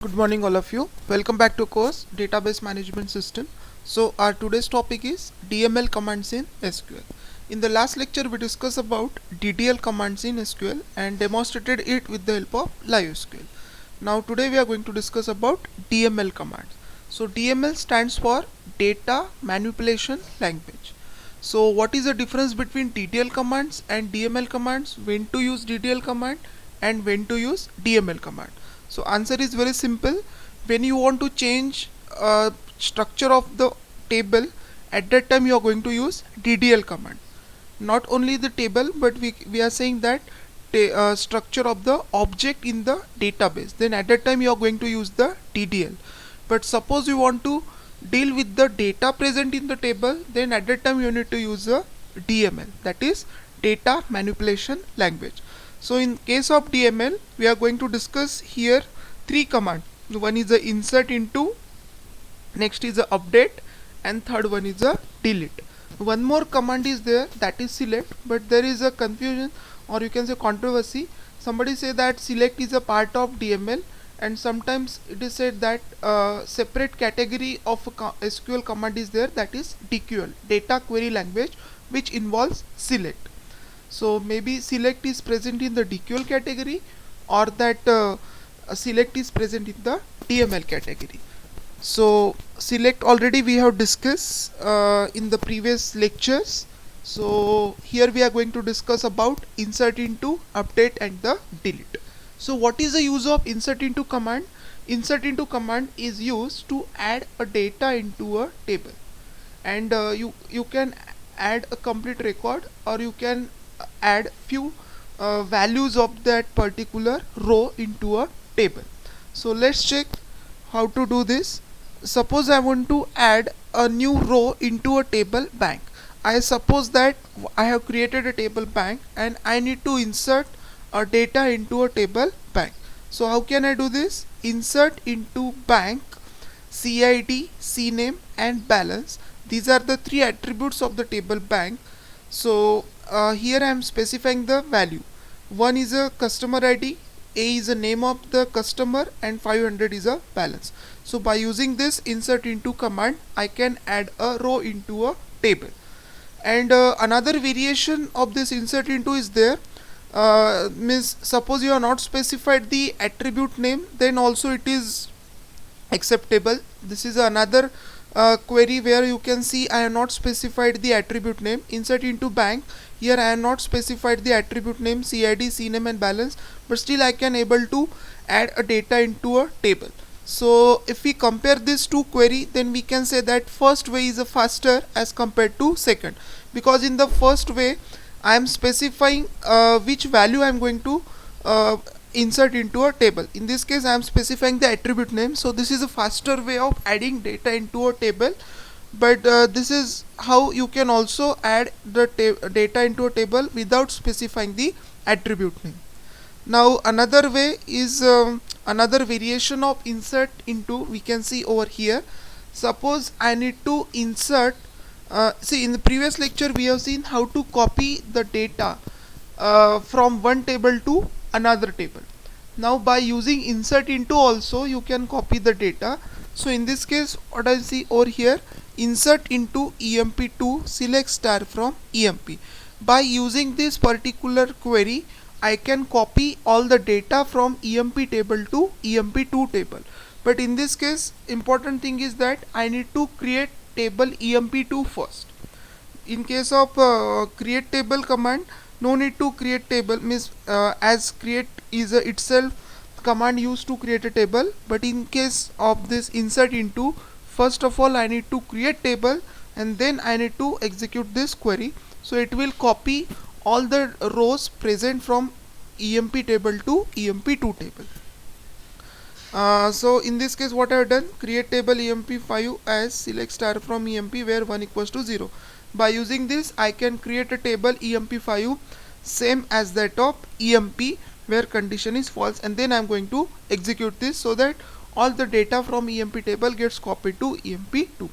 Good morning all of you. Welcome back to course Database Management System. So our today's topic is DML commands in SQL. In the last lecture we discussed about DDL commands in SQL and demonstrated it with the help of LiveSQL. Now today we are going to discuss about DML commands. So DML stands for Data Manipulation Language. So what is the difference between DDL commands and DML commands? When to use DDL command and when to use DML command? So answer is very simple. When you want to change structure of the table, at that time you are going to use DDL command. Not only the table, but we are saying that structure of the object in the database, then at that time you are going to use the DDL. But suppose you want to deal with the data present in the table, then at that time you need to use a DML, that is data manipulation language. So in case of DML, we are going to discuss here three commands. One is the insert into, next is the update, and third one is the delete. One more command is there, that is select, but there is a confusion or you can say controversy. Somebody say that select is a part of DML, and sometimes it is said that separate category of SQL command is there, that is DQL, data query language, which involves select. So maybe select is present in the DQL category, or that select is present in the DML category. So select already we have discussed in the previous lectures. So here we are going to discuss about insert into, update, and the delete. So what is the use of insert into command? Insert into command is used to add a data into a table, and you can add a complete record, or you can add few values of that particular row into a table. So let's check how to do this. Suppose I want to add a new row into a table bank. I suppose that I have created a table bank and I need to insert a data into a table bank. So how can I do this? Insert into bank, CID, CNAME, and balance. These are the three attributes of the table bank. So here I am specifying the value. One is a customer ID, A is the name of the customer, and 500 is a balance. So by using this insert into command, I can add a row into a table. And another variation of this insert into is there. Means suppose you are not specified the attribute name, then also it is acceptable. This is another query where you can see I have not specified the attribute name. Insert into bank, here I have not specified the attribute name, CID, CNAME, and balance, but still I can able to add a data into a table. So if we compare these two query, then we can say that first way is a faster as compared to second, because in the first way I am specifying which value I am going to insert into a table. In this case I am specifying the attribute name, so this is a faster way of adding data into a table. But this is how you can also add the data into a table without specifying the attribute name. Now another way is another variation of insert into, we can see over here. Suppose I need to insert, see in the previous lecture we have seen how to copy the data from one table to another table. Now by using insert into also you can copy the data. So in this case what I see over here, insert into emp2 select star from emp. By using this particular query, I can copy all the data from emp table to emp2 table. But in this case important thing is that I need to create table emp2 first. In case of create table command, no need to create table, means as create is itself command used to create a table. But in case of this insert into, first of all I need to create table and then I need to execute this query. So it will copy all the rows present from emp table to emp2 table. So in this case what I have done, create table emp5 as select star from emp where 1 equals to 0. By using this I can create a table emp5 same as that of emp where condition is false, and then I am going to execute this so that all the data from emp table gets copied to emp2.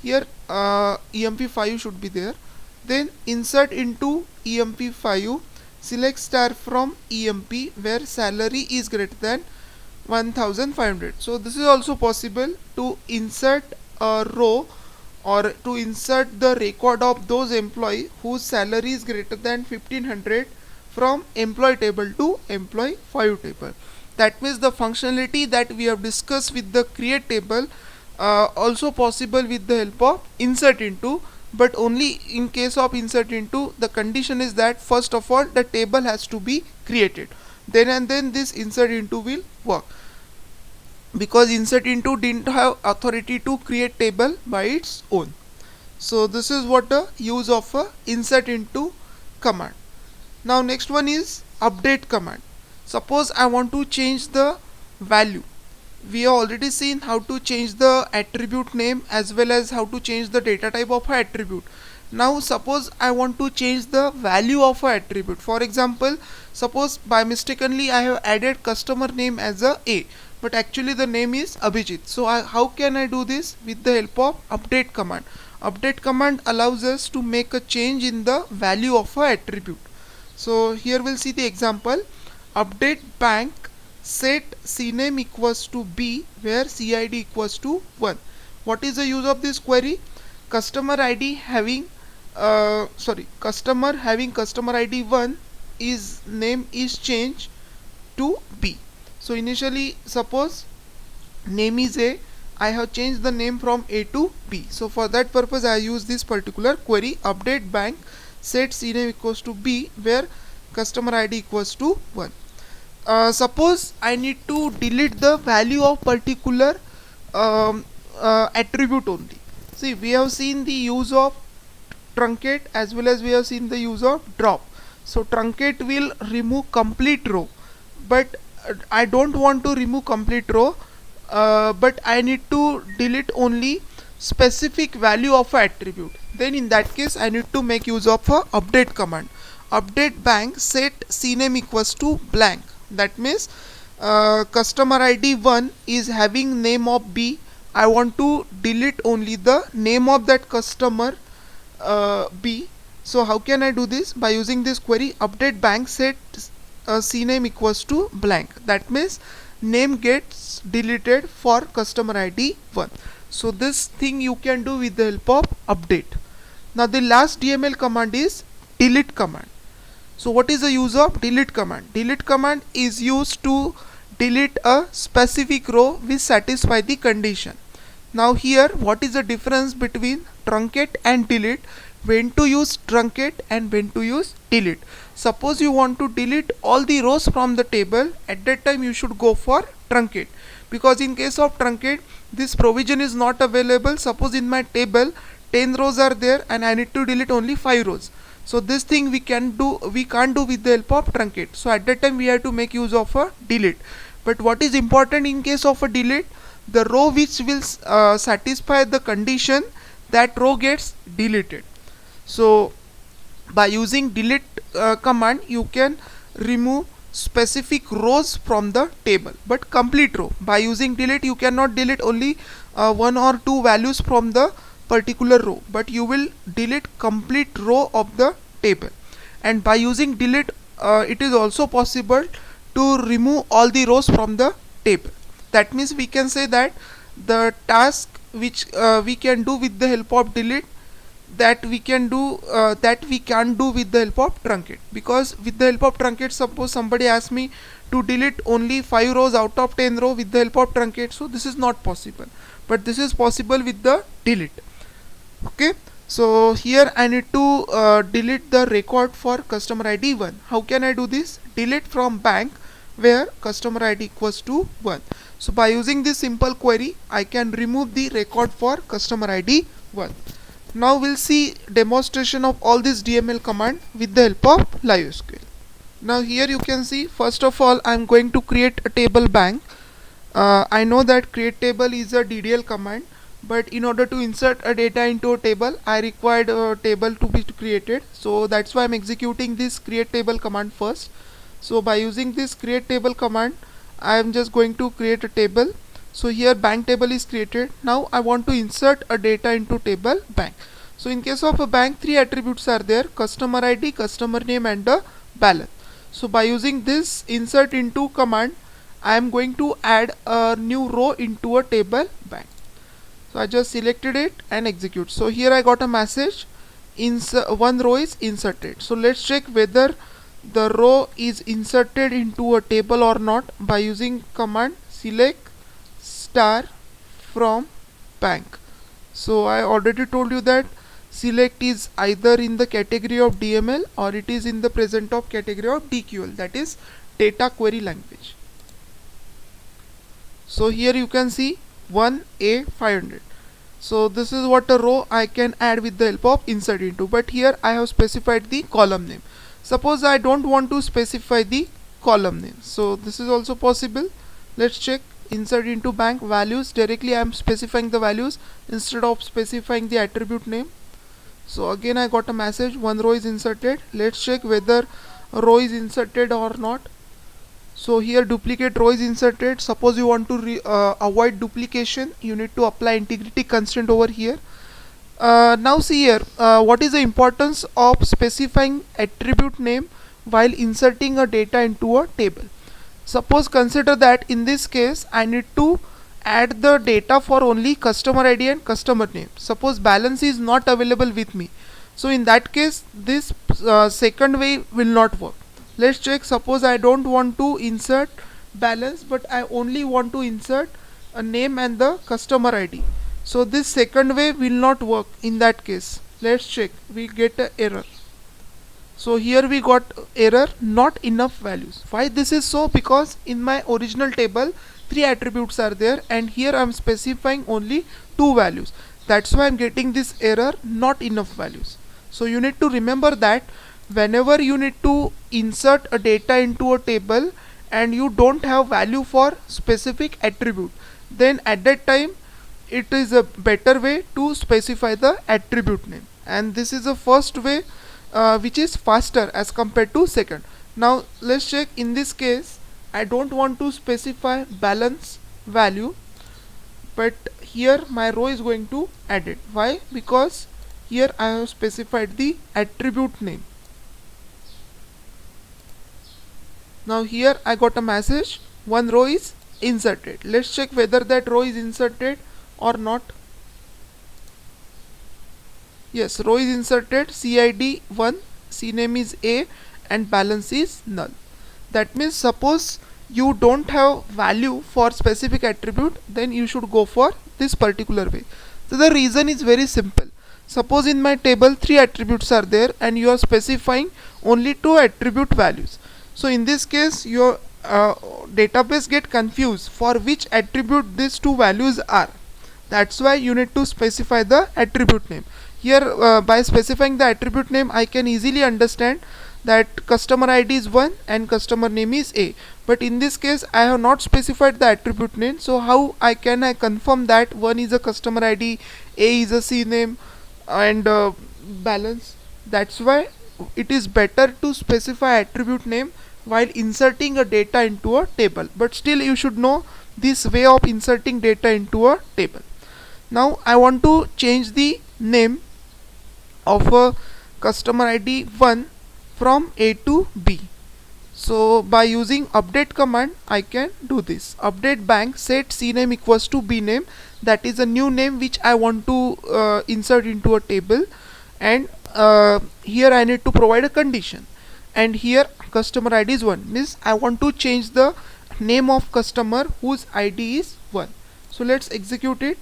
Here emp5 should be there. Then insert into emp5, select star from emp where salary is greater than 1500. So this is also possible to insert a row or to insert the record of those employee whose salary is greater than 1500 from employee table to employee 5 table. That means the functionality that we have discussed with the create table also possible with the help of insert into, but only in case of insert into the condition is that first of all the table has to be created, then this insert into will work, because insert into didn't have authority to create table by its own. So this is what the use of a insert into command. Now next one is update command. Suppose I want to change the value. We have already seen how to change the attribute name as well as how to change the data type of an attribute. Now suppose I want to change the value of an attribute. For example, suppose by mistakenly I have added customer name as a, but actually the name is Abhijit. So how can I do this? With the help of update command. Update command allows us to make a change in the value of an attribute. So here we'll see the example. Update bank set cname equals to b where cid equals to 1. What is the use of this query? Customer id having customer having customer id 1 is name is changed to b. So initially suppose name is a, I have changed the name from a to b. So for that purpose I use this particular query, update bank set cname equals to b where customer id equals to 1. Suppose I need to delete the value of particular attribute only. See, we have seen the use of truncate as well as we have seen the use of drop. So truncate will remove complete row, but I don't want to remove complete row, but I need to delete only specific value of an attribute. Then in that case I need to make use of a update command. Update bank set cname equals to blank. That means customer id 1 is having name of b. I want to delete only the name of that customer b. So how can I do this? By using this query, update bank set cname equals to blank. That means name gets deleted for customer id 1. So this thing you can do with the help of update. Now the last DML command is delete command. So what is the use of delete command? Delete command is used to delete a specific row which satisfy the condition. Now here what is the difference between truncate and delete? When to use truncate and when to use delete. Suppose you want to delete all the rows from the table, at that time you should go for truncate, because in case of truncate this provision is not available. Suppose in my table 10 rows are there and I need to delete only 5 rows. So this thing we can't do with the help of truncate. So at that time we have to make use of a delete. But what is important in case of a delete? The row which will satisfy the condition, that row gets deleted. So by using delete command you can remove specific rows from the table, but complete row. By using delete you cannot delete only 1 or 2 values from the particular row, but you will delete complete row of the table. And by using delete it is also possible to remove all the rows from the table. That means we can say that the task which we can do with the help of delete, that we can't do with the help of truncate. Because with the help of truncate, suppose somebody asks me to delete only 5 rows out of 10 row with the help of truncate, so this is not possible, but this is possible with the delete. Okay, so here I need to delete the record for customer id 1. How can I do this? Delete from bank where customer id equals to 1. So by using this simple query I can remove the record for customer id 1. Now we'll see demonstration of all this DML command with the help of LiveSQL. Now here you can see, first of all I'm going to create a table bank. I know that create table is a DDL command, but in order to insert a data into a table I required a table to be created. So that's why I'm executing this create table command first. So by using this create table command I am just going to create a table. So here bank table is created. Now I want to insert a data into table bank. So in case of a bank, 3 attributes are there: customer ID, customer name and the balance. So by using this insert into command I am going to add a new row into a table bank. So I just selected it and execute. So here I got a message, one row is inserted. So let's check whether the row is inserted into a table or not by using command select star from bank. So I already told you that select is either in the category of DML or it is in the present of category of DQL, that is data query language. So here you can see 1A500. So this is what a row I can add with the help of insert into, but here I have specified the column name. Suppose I don't want to specify the column name, so this is also possible. Let's check insert into bank values. Directly I am specifying the values instead of specifying the attribute name. So again I got a message, one row is inserted. Let's check whether a row is inserted or not. So here duplicate row is inserted. Suppose you want to avoid duplication, you need to apply integrity constraint over here. Now see here, what is the importance of specifying attribute name while inserting a data into a table. Suppose consider that in this case I need to add the data for only customer ID and customer name. Suppose balance is not available with me, so in that case this second way will not work. Let's check. Suppose I don't want to insert balance but I only want to insert a name and the customer ID. So this second way will not work in that case. Let's check. We get an error. So here we got error, not enough values. Why this is so? Because in my original table 3 attributes are there and here I am specifying only 2 values. That's why I am getting this error, not enough values. So you need to remember that whenever you need to insert a data into a table and you don't have value for specific attribute, then at that time it is a better way to specify the attribute name, and this is the first way which is faster as compared to second. Now let's check. In this case I don't want to specify balance value, but here my row is going to add it. Why? Because here I have specified the attribute name. Now here I got a message, one row is inserted. Let's check whether that row is inserted or not. Yes, row is inserted. CID 1, CNAME is A and balance is null. That means suppose you don't have value for specific attribute, then you should go for this particular way. So the reason is very simple. Suppose in my table 3 attributes are there and you are specifying only 2 attribute values. So in this case your database get confused for which attribute these 2 values are. That's why you need to specify the attribute name. Here by specifying the attribute name I can easily understand that customer ID is 1 and customer name is A, but in this case I have not specified the attribute name. So how I confirm that 1 is a customer ID, A is a CNAME and balance? That's why it is better to specify attribute name while inserting a data into a table, but still you should know this way of inserting data into a table. Now I want to change the name of a customer ID 1 from A to B. So by using update command I can do this. Update bank set CNAME equals to BNAME, that is a new name which I want to insert into a table, and here I need to provide a condition, and here customer ID is 1, means I want to change the name of customer whose ID is 1. So let's execute it.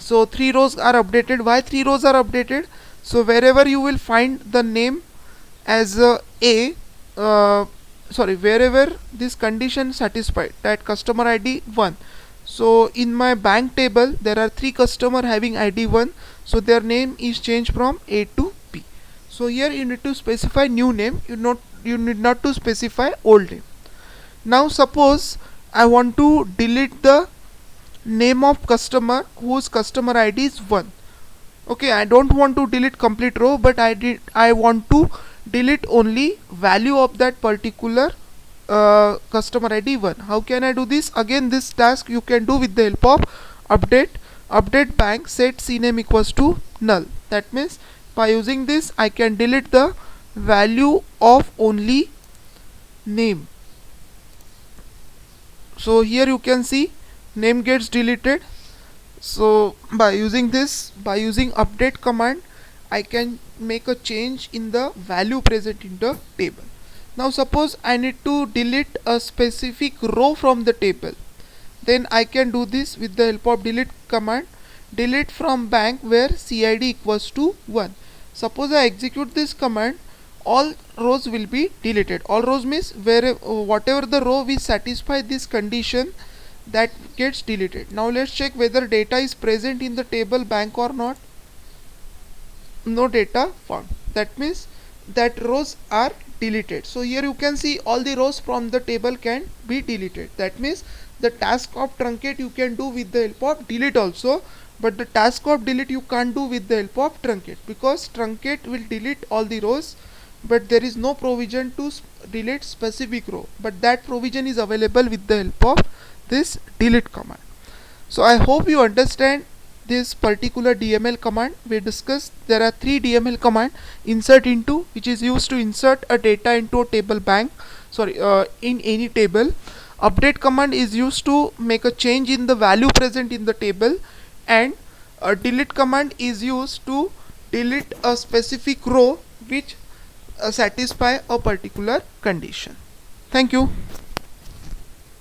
So 3 rows are updated. Why 3 rows are updated? So wherever you will find the name as wherever this condition satisfied, that customer ID 1. So in my bank table there are 3 customer having ID 1, so their name is changed from A to B. So here you need to specify new name, you need not to specify old name. Now suppose I want to delete the name of customer whose customer ID is 1. Okay, I don't want to delete complete row, but I want to delete only value of that particular customer ID 1. How can I do this? Again, this task you can do with the help of update bank set CNAME equals to null. That means by using this I can delete the value of only name. So here you can see name gets deleted. So by using update command, I can make a change in the value present in the table. Now suppose I need to delete a specific row from the table, then I can do this with the help of delete command. Delete from bank where CID equals to 1. Suppose I execute this command, all rows will be deleted. All rows means where whatever the row we satisfy this condition, that gets deleted. Now let's check whether data is present in the table bank or not. No data found. That means that rows are deleted. So here you can see all the rows from the table can be deleted. That means the task of truncate you can do with the help of delete also, but the task of delete you can't do with the help of truncate, because truncate will delete all the rows, but there is no provision to delete specific row, but that provision is available with the help of this delete command. So I hope you understand this particular DML command. We discussed there are three DML command: insert into, which is used to insert a data into a table bank, in any table. Update command is used to make a change in the value present in the table, and a delete command is used to delete a specific row which satisfy a particular condition. Thank you.